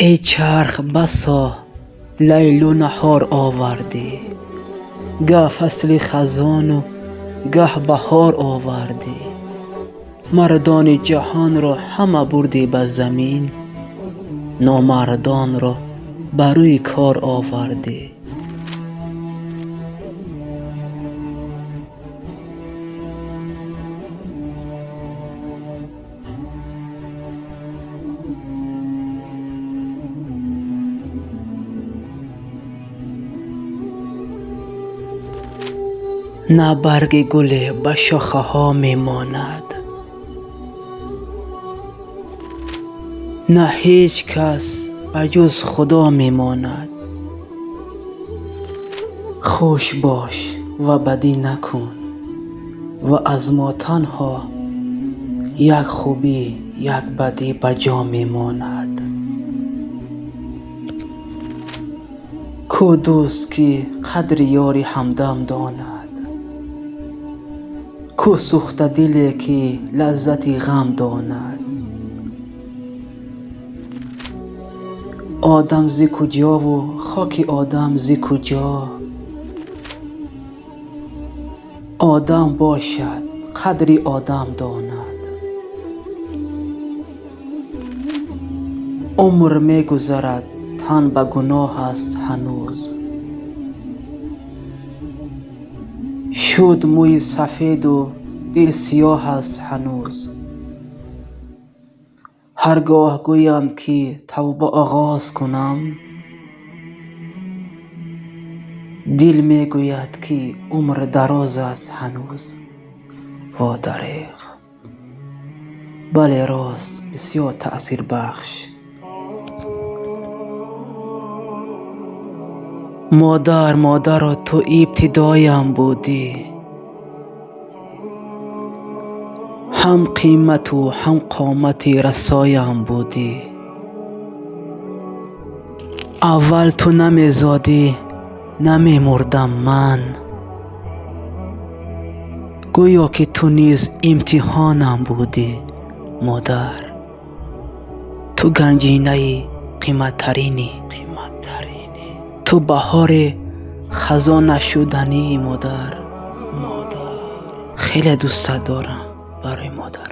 ای چرخ بسا لیل و نهار آوردی، گه فصل خزان و گه بهار آوردی. مردان جهان را همه بردی به زمین، نامردان را بر روی کار آوردی. نه برگ گل به شاخه ها می ماند، نه هیچ کس به جز خدا می ماند. خوش باش و بدی نکن و از ما تنها یک خوبی یک بدی به جا می ماند. کو دوست که قدر یاری همدم داند، کو سوخته دلی که لذت غم داند. آدم ز کجا و خاک آدم ز کجا، آدم باشد قدر آدم داند. عمر می گذرد تن به گناه است هنوز، شد موی سفید و دل سیاه است هنوز. هرگاه گویند که توبه آغاز کنم، دل می گوید که عمر دراز است هنوز. وا دریغ، بله راست بسیار تأثیر بخش. مادر تو ابتدایم بودی، هم قیمت و هم قامت رسایم بودی. اول تو نمی زادی نمی مردم من، گویا که تو نیز امتحانم بودی. مادر تو گنجینه قیمت ترینی، تو بهار خزان نشدنی. مادر خیلی دوست دارم برای مادر.